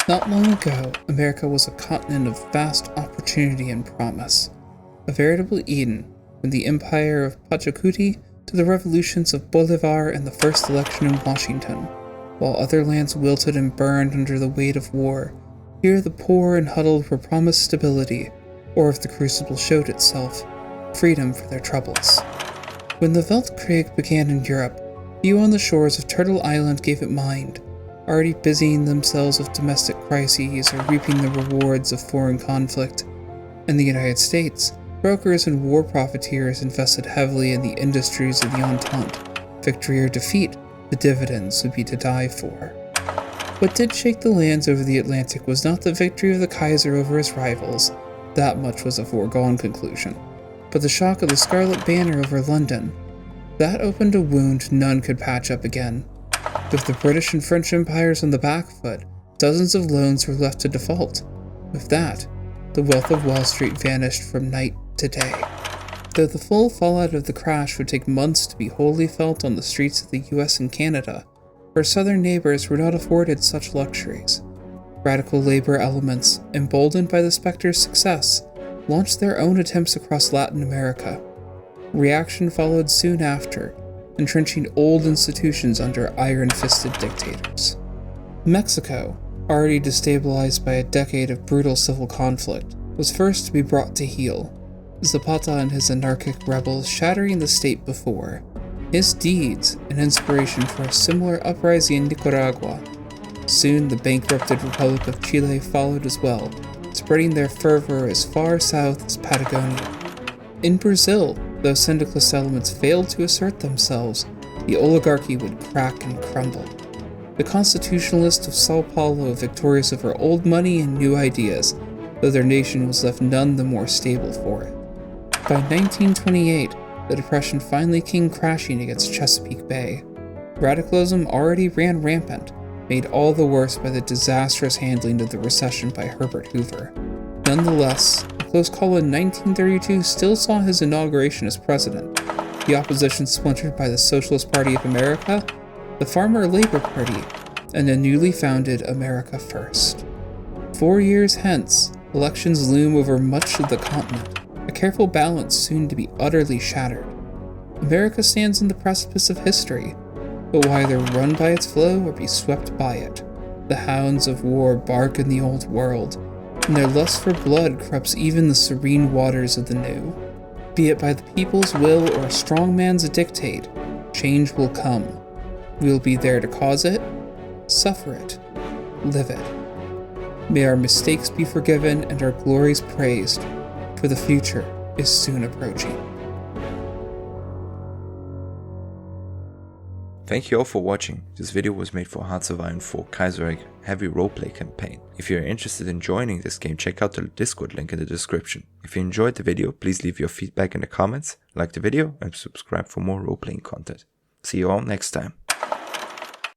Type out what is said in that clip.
Not long ago, America was a continent of vast opportunity and promise, a veritable Eden, from the empire of Pachacuti to the revolutions of Bolivar and the first election in Washington. While other lands wilted and burned under the weight of war, here the poor and huddled were promised stability, or if the crucible showed itself, freedom for their troubles. When the Weltkrieg began in Europe, few on the shores of Turtle Island gave it mind, already busying themselves with domestic crises or reaping the rewards of foreign conflict. In the United States, brokers and war profiteers invested heavily in the industries of the Entente. Victory or defeat, the dividends would be to die for. What did shake the lands over the Atlantic was not the victory of the Kaiser over his rivals, that much was a foregone conclusion, but the shock of the Scarlet Banner over London. That opened a wound none could patch up again. With the British and French empires on the back foot, dozens of loans were left to default. With that, the wealth of Wall Street vanished from night to day. Though the full fallout of the crash would take months to be wholly felt on the streets of the US and Canada, our southern neighbors were not afforded such luxuries. Radical labor elements, emboldened by the Spectre's success, launched their own attempts across Latin America. Reaction followed soon after, entrenching old institutions under iron-fisted dictators. Mexico, already destabilized by a decade of brutal civil conflict, was first to be brought to heel. Zapata and his anarchic rebels shattering the state before. His deeds, an inspiration for a similar uprising in Nicaragua. Soon the bankrupted Republic of Chile followed as well, spreading their fervor as far south as Patagonia. In Brazil, though syndicalist elements failed to assert themselves, the oligarchy would crack and crumble. The constitutionalists of Sao Paulo victorious over old money and new ideas, though their nation was left none the more stable for it. By 1928, the Depression finally came crashing against Chesapeake Bay. Radicalism already ran rampant, made all the worse by the disastrous handling of the recession by Herbert Hoover. Nonetheless, a close call in 1932 still saw his inauguration as president. The opposition splintered by the Socialist Party of America, the Farmer Labor Party, and the newly founded America First. 4 years hence, elections loom over much of the continent, a careful balance soon to be utterly shattered. America stands on the precipice of history, but will either run by its flow or be swept by it. The hounds of war bark in the old world, and their lust for blood corrupts even the serene waters of the new. Be it by the people's will or a strong man's dictate, change will come. We will be there to cause it, suffer it, live it. May our mistakes be forgiven and our glories praised, for the future is soon approaching. Thank you all for watching. This video was made for Hearts of Iron 4 Kaiserreich Heavy Roleplay campaign. If you are interested in joining this game, check out the Discord link in the description. If you enjoyed the video, please leave your feedback in the comments, like the video, and subscribe for more roleplaying content. See you all next time.